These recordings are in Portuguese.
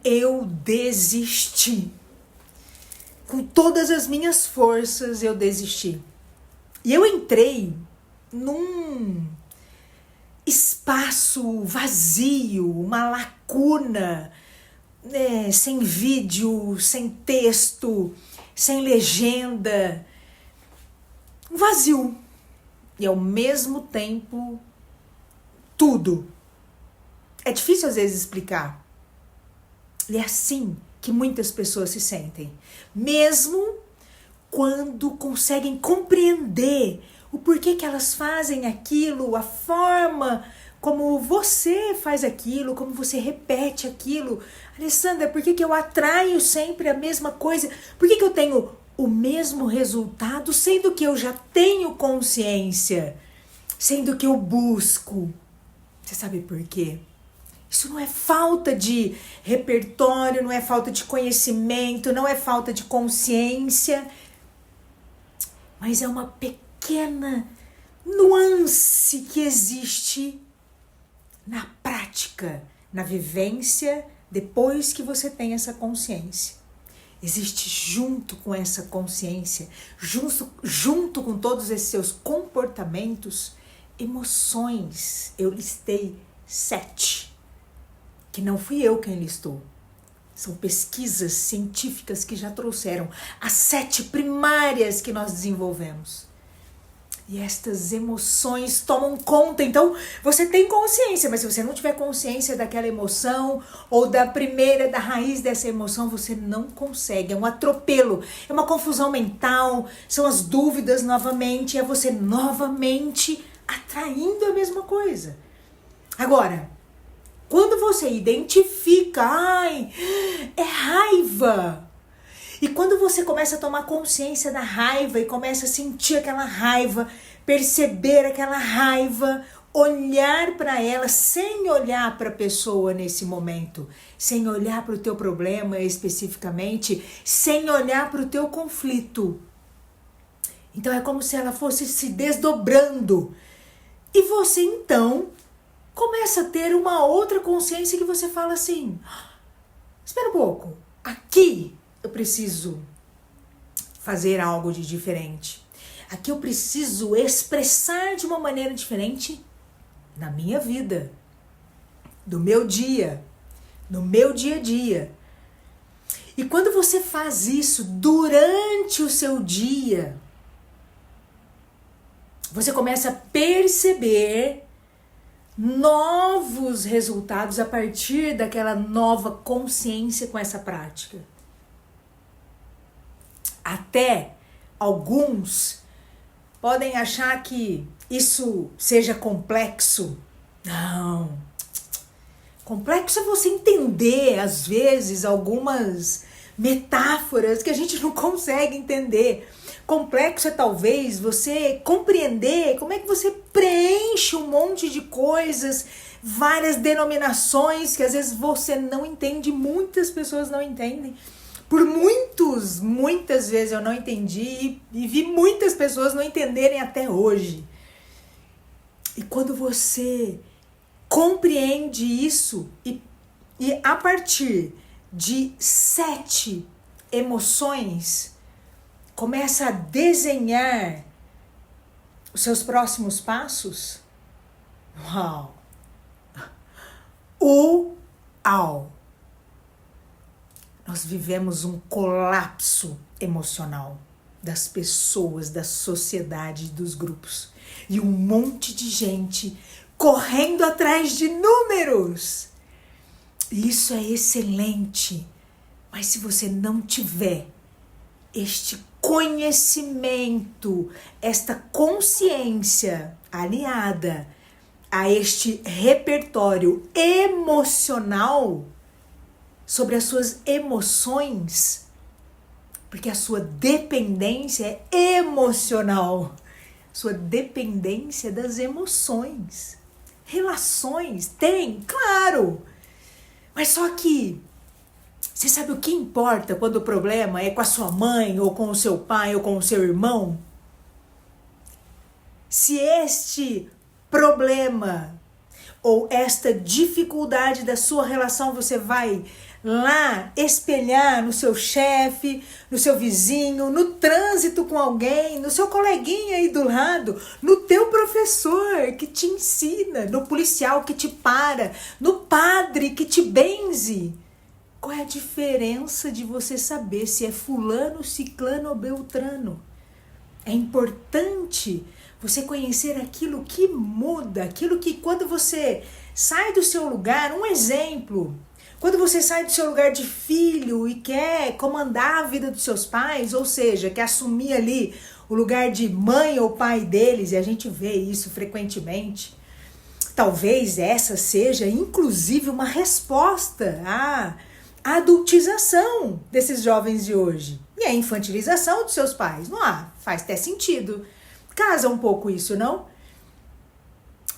eu desisti. Com todas as minhas forças eu desisti. E eu entrei num espaço vazio, uma lacuna, sem vídeo, sem texto, sem legenda, um vazio. E ao mesmo tempo, tudo. É difícil às vezes explicar. E é assim que muitas pessoas se sentem. Mesmo quando conseguem compreender o porquê que elas fazem aquilo, a forma como você faz aquilo, como você repete aquilo. Alessandra, por que eu atraio sempre a mesma coisa? Por que eu tenho o mesmo resultado, sendo que eu já tenho consciência, sendo que eu busco? Você sabe por quê? Isso não é falta de repertório, não é falta de conhecimento, não é falta de consciência, mas é uma pequena nuance que existe na prática, na vivência, depois que você tem essa consciência. Existe junto com essa consciência, junto com todos esses seus comportamentos, emoções. Eu listei 7. Que não fui eu quem listou. São pesquisas científicas que já trouxeram as 7 primárias que nós desenvolvemos. E estas emoções tomam conta. Então, você tem consciência, mas se você não tiver consciência daquela emoção ou da raiz dessa emoção, você não consegue. É um atropelo, é uma confusão mental, são as dúvidas novamente, é você novamente atraindo a mesma coisa. Agora, quando você identifica, é raiva. E quando você começa a tomar consciência da raiva e começa a sentir aquela raiva, perceber aquela raiva, olhar para ela sem olhar para a pessoa nesse momento, sem olhar para o teu problema especificamente, sem olhar para o teu conflito. Então é como se ela fosse se desdobrando. E você então começa a ter uma outra consciência que você fala assim, espera um pouco, aqui eu preciso fazer algo de diferente. Aqui eu preciso expressar de uma maneira diferente na minha vida, no meu dia a dia. E quando você faz isso durante o seu dia, você começa a perceber novos resultados a partir daquela nova consciência com essa prática. Até alguns podem achar que isso seja complexo. Não. Complexo é você entender, às vezes, algumas metáforas que a gente não consegue entender. Complexo é talvez você compreender como é que você preenche um monte de coisas, várias denominações que às vezes você não entende, muitas pessoas não entendem. Por muitas vezes eu não entendi e vi muitas pessoas não entenderem até hoje. E quando você compreende isso e a partir de 7 emoções, começa a desenhar os seus próximos passos. Uau! Nós vivemos um colapso emocional das pessoas, da sociedade, dos grupos. E um monte de gente correndo atrás de números. Isso é excelente. Mas se você não tiver este conhecimento, esta consciência aliada a este repertório emocional sobre as suas emoções, porque a sua dependência é emocional, sua dependência das emoções. Relações tem, claro, mas só que você sabe o que importa quando o problema é com a sua mãe, ou com o seu pai, ou com o seu irmão? Se este problema ou esta dificuldade da sua relação você vai lá espelhar no seu chefe, no seu vizinho, no trânsito com alguém, no seu coleguinha aí do lado, no teu professor que te ensina, no policial que te para, no padre que te benze. Qual é a diferença de você saber se é fulano, ciclano ou beltrano? É importante você conhecer aquilo que muda, aquilo que quando você sai do seu lugar, um exemplo, quando você sai do seu lugar de filho e quer comandar a vida dos seus pais, ou seja, quer assumir ali o lugar de mãe ou pai deles, e a gente vê isso frequentemente, talvez essa seja inclusive uma resposta à adultização desses jovens de hoje e a infantilização dos seus pais. Não faz até sentido. Casa um pouco isso, não?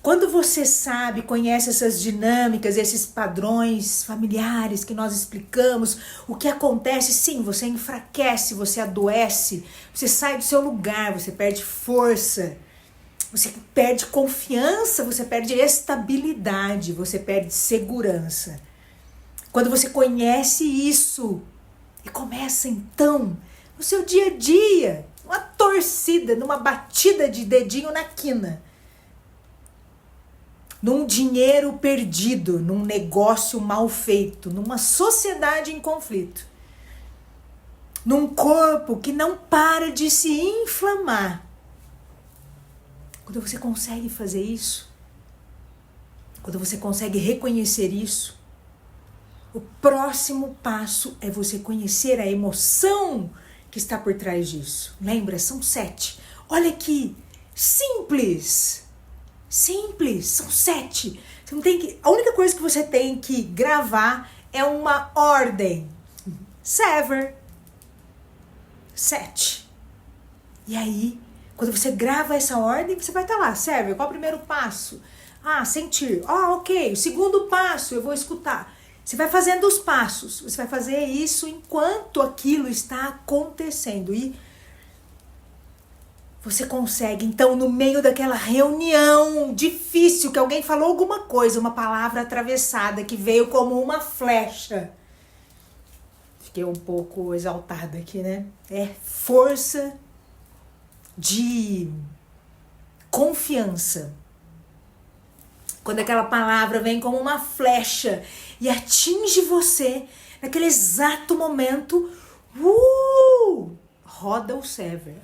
Quando você sabe, conhece essas dinâmicas, esses padrões familiares que nós explicamos, o que acontece, sim, você enfraquece, você adoece, você sai do seu lugar, você perde força, você perde confiança, você perde estabilidade, você perde segurança. Quando você conhece isso e começa então no seu dia a dia, uma torcida, numa batida de dedinho na quina, num dinheiro perdido, num negócio mal feito, numa sociedade em conflito, num corpo que não para de se inflamar. Quando você consegue fazer isso, quando você consegue reconhecer isso, o próximo passo é você conhecer a emoção que está por trás disso. Lembra? São 7. Olha que simples. Simples, são 7. Você não tem que, a única coisa que você tem que gravar é uma ordem. Sever. 7. E aí, quando você grava essa ordem, você vai estar lá. Sever, qual é o primeiro passo? Sentir. Ok. O segundo passo, eu vou escutar. Você vai fazendo os passos. Você vai fazer isso enquanto aquilo está acontecendo. E você consegue, então, no meio daquela reunião difícil, que alguém falou alguma coisa, uma palavra atravessada que veio como uma flecha. Fiquei um pouco exaltada aqui, né? É força de confiança. Quando aquela palavra vem como uma flecha e atinge você, naquele exato momento, roda o Sever,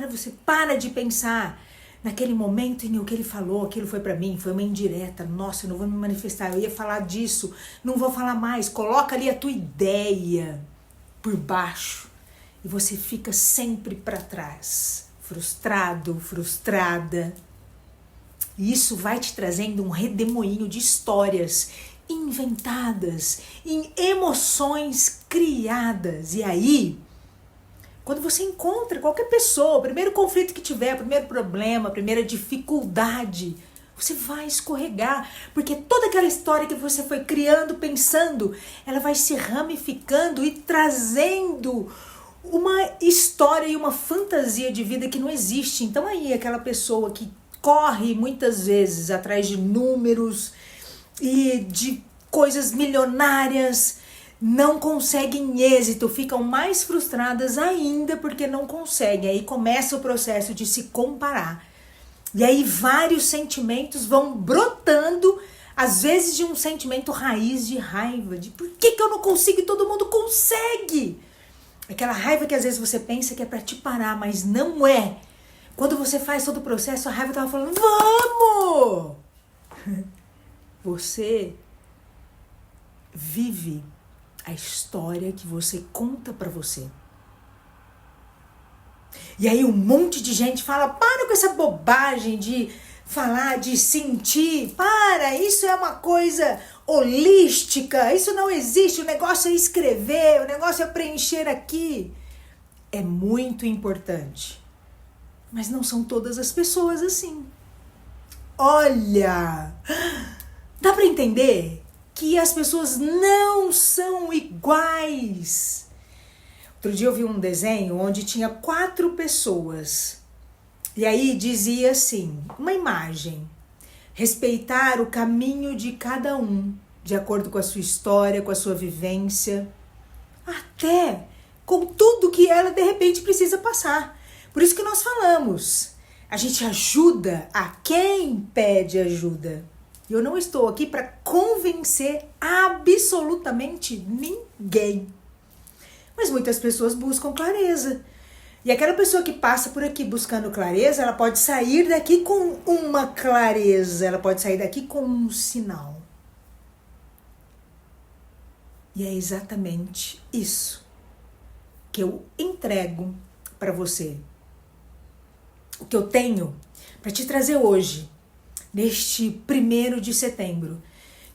você para de pensar naquele momento em que o que ele falou, aquilo foi pra mim, foi uma indireta, nossa, eu não vou me manifestar, eu ia falar disso, não vou falar mais, coloca ali a tua ideia por baixo e você fica sempre pra trás, frustrado, frustrada. E isso vai te trazendo um redemoinho de histórias inventadas, em emoções criadas. E aí, quando você encontra qualquer pessoa, o primeiro conflito que tiver, o primeiro problema, a primeira dificuldade, você vai escorregar, porque toda aquela história que você foi criando, pensando, ela vai se ramificando e trazendo uma história e uma fantasia de vida que não existe. Então aí, aquela pessoa que corre muitas vezes atrás de números e de coisas milionárias, não conseguem êxito, ficam mais frustradas ainda porque não conseguem. Aí começa o processo de se comparar. E aí vários sentimentos vão brotando, às vezes de um sentimento raiz de raiva, de por que eu não consigo e todo mundo consegue? Aquela raiva que às vezes você pensa que é para te parar, mas não é. Quando você faz todo o processo, a raiva estava falando, vamos! Você vive a história que você conta pra você. E aí um monte de gente fala, para com essa bobagem de falar, de sentir, para, isso é uma coisa holística, isso não existe, o negócio é escrever, o negócio é preencher aqui. É muito importante. Mas não são todas as pessoas assim. Olha, dá para entender que as pessoas não são iguais. Outro dia eu vi um desenho onde tinha 4 pessoas. E aí dizia assim, uma imagem. respeitar o caminho de cada um, de acordo com a sua história, com a sua vivência, até com tudo que ela de repente precisa passar. Por isso que nós falamos, a gente ajuda a quem pede ajuda. Eu não estou aqui para convencer absolutamente ninguém. Mas muitas pessoas buscam clareza. E aquela pessoa que passa por aqui buscando clareza, ela pode sair daqui com uma clareza, ela pode sair daqui com um sinal. E é exatamente isso que eu entrego para você. O que eu tenho para te trazer hoje, neste 1º de setembro,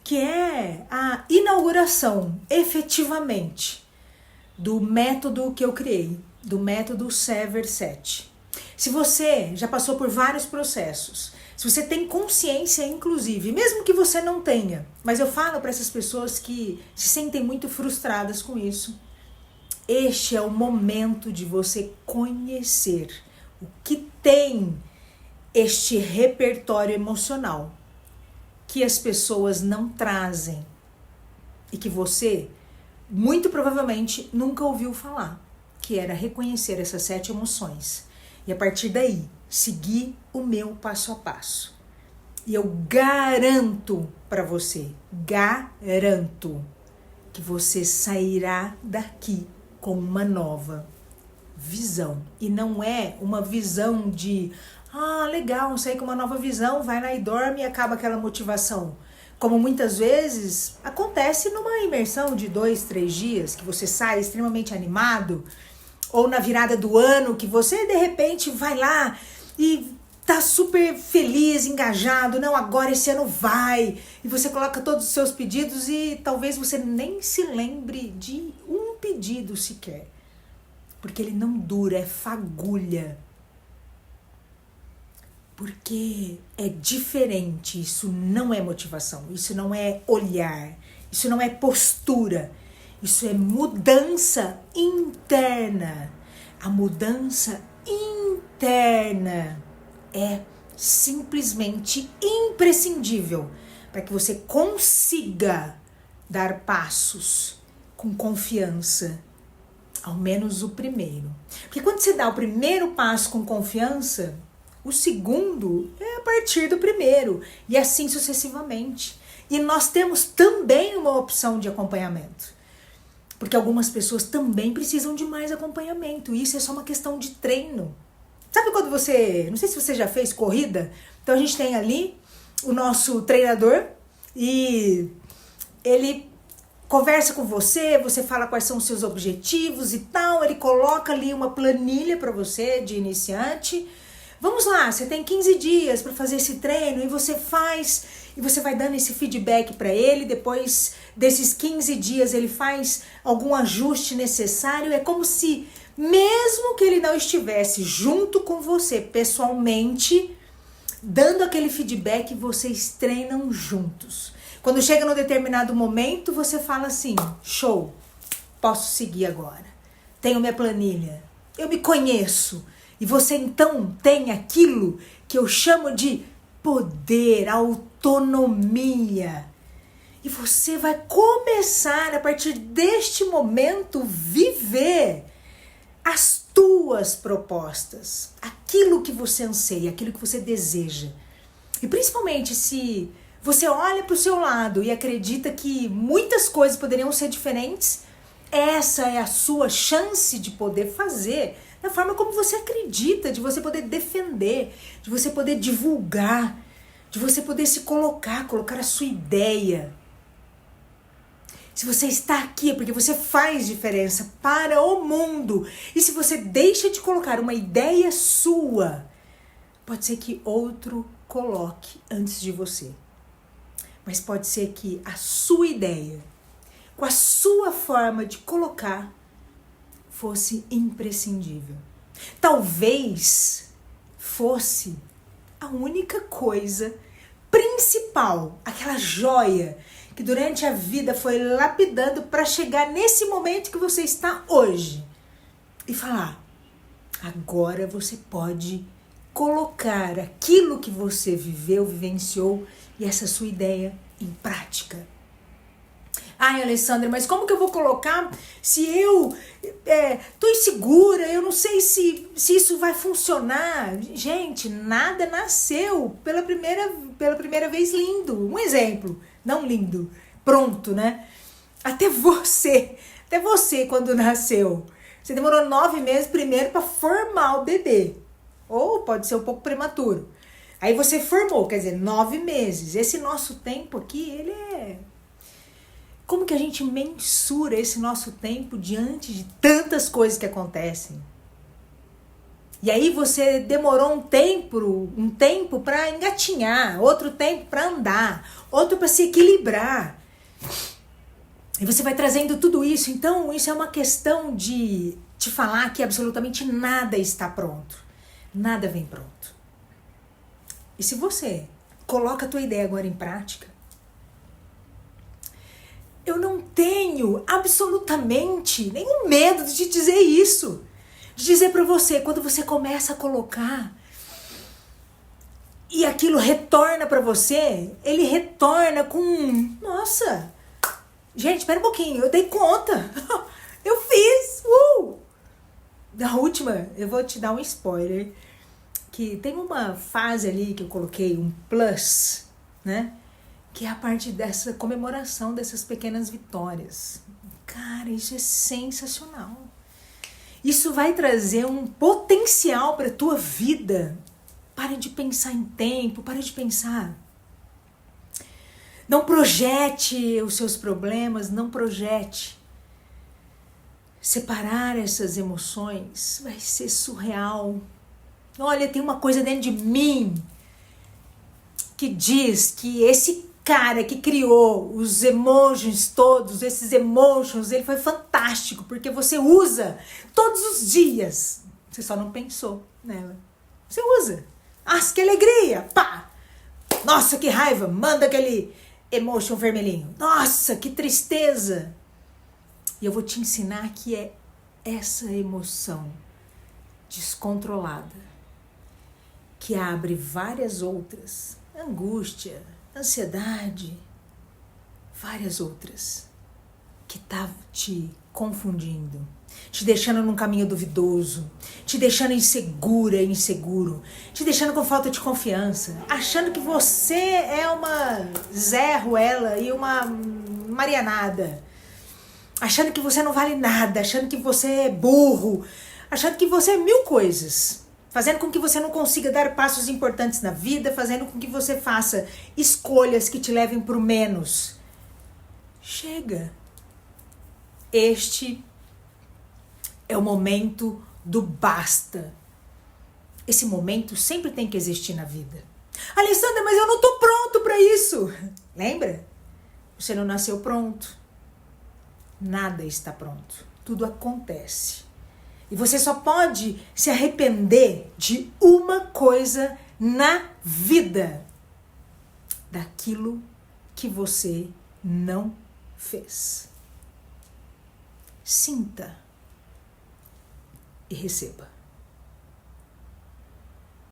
que é a inauguração, efetivamente, do método que eu criei, do método Sever 7. Se você já passou por vários processos, se você tem consciência, inclusive, mesmo que você não tenha, mas eu falo para essas pessoas que se sentem muito frustradas com isso, este é o momento de você conhecer o que tem este repertório emocional que as pessoas não trazem e que você, muito provavelmente, nunca ouviu falar, que era reconhecer essas 7 emoções. E a partir daí, seguir o meu passo a passo. E eu garanto para você, garanto, que você sairá daqui com uma nova visão. E não é uma visão de, legal, sair com uma nova visão, vai lá e dorme e acaba aquela motivação. Como muitas vezes acontece numa imersão de 2, 3 dias, que você sai extremamente animado, ou na virada do ano, que você de repente vai lá e tá super feliz, engajado, não, agora esse ano vai, e você coloca todos os seus pedidos e talvez você nem se lembre de um pedido sequer, porque ele não dura, é fagulha. Porque é diferente, isso não é motivação, isso não é olhar, isso não é postura, isso é mudança interna. A mudança interna é simplesmente imprescindível para que você consiga dar passos com confiança, ao menos o primeiro. Porque quando você dá o primeiro passo com confiança, o segundo é a partir do primeiro, e assim sucessivamente. E nós temos também uma opção de acompanhamento, porque algumas pessoas também precisam de mais acompanhamento, e isso é só uma questão de treino. Sabe quando você, não sei se você já fez corrida, então a gente tem ali o nosso treinador, e ele conversa com você, você fala quais são os seus objetivos e tal, ele coloca ali uma planilha para você de iniciante. Vamos lá, você tem 15 dias para fazer esse treino, e você faz, e você vai dando esse feedback para ele. Depois desses 15 dias ele faz algum ajuste necessário. É como se, mesmo que ele não estivesse junto com você pessoalmente, dando aquele feedback, vocês treinam juntos. Quando chega num determinado momento, você fala assim, show, posso seguir agora, tenho minha planilha, eu me conheço. E você então tem aquilo que eu chamo de poder, autonomia. E você vai começar, a partir deste momento, viver as tuas propostas, aquilo que você anseia, aquilo que você deseja. E principalmente se você olha para o seu lado e acredita que muitas coisas poderiam ser diferentes, essa é a sua chance de poder fazer da forma como você acredita, de você poder defender, de você poder divulgar, de você poder se colocar a sua ideia. Se você está aqui é porque você faz diferença para o mundo. E se você deixa de colocar uma ideia sua, pode ser que outro coloque antes de você. Mas pode ser que a sua ideia, com a sua forma de colocar, fosse imprescindível. Talvez fosse a única coisa principal, aquela joia que durante a vida foi lapidando para chegar nesse momento que você está hoje e falar, agora você pode colocar aquilo que você viveu, vivenciou e essa sua ideia em prática. Ai, Alessandra, mas como que eu vou colocar se eu tô insegura, eu não sei se isso vai funcionar. Gente, nada nasceu pela primeira vez lindo. Um exemplo, não lindo, pronto, né? Até você quando nasceu, você demorou 9 meses primeiro para formar o bebê. Ou pode ser um pouco prematuro. Aí você formou, quer dizer, 9 meses. Esse nosso tempo aqui, ele é... Como que a gente mensura esse nosso tempo diante de tantas coisas que acontecem? E aí você demorou um tempo para engatinhar, outro tempo para andar, outro para se equilibrar. E você vai trazendo tudo isso. Então, isso é uma questão de te falar que absolutamente nada está pronto. Nada vem pronto. E se você coloca a tua ideia agora em prática, eu não tenho absolutamente nenhum medo de te dizer isso. De dizer para você, quando você começa a colocar e aquilo retorna para você, ele retorna com... Nossa, gente, espera um pouquinho, eu dei conta. Eu fiz. Da última, eu vou te dar um spoiler. Que tem uma fase ali que eu coloquei, um plus, né? Que é a parte dessa comemoração dessas pequenas vitórias. Cara, isso é sensacional. Isso vai trazer um potencial para a tua vida. Para de pensar em tempo, para de pensar. Não projete os seus problemas, não projete. Separar essas emoções vai ser surreal. Olha, tem uma coisa dentro de mim que diz que esse cara que criou os emojis todos, esses emotions, ele foi fantástico, porque você usa todos os dias. Você só não pensou nela. Você usa. Nossa, que alegria! Pá! Nossa, que raiva! Manda aquele emotion vermelhinho. Nossa, que tristeza! E eu vou te ensinar que é essa emoção descontrolada que abre várias outras. Angústia, ansiedade, várias outras que tá te confundindo, te deixando num caminho duvidoso, te deixando insegura, inseguro, te deixando com falta de confiança, achando que você é uma Zé Ruela e uma Marianada, achando que você não vale nada, achando que você é burro, achando que você é 1000 coisas. Fazendo com que você não consiga dar passos importantes na vida, fazendo com que você faça escolhas que te levem para o menos. Chega. Este é o momento do basta. Esse momento sempre tem que existir na vida. Alessandra, mas eu não estou pronto para isso. Lembra? Você não nasceu pronto. Nada está pronto. Tudo acontece. E você só pode se arrepender de uma coisa na vida: daquilo que você não fez. Sinta e receba.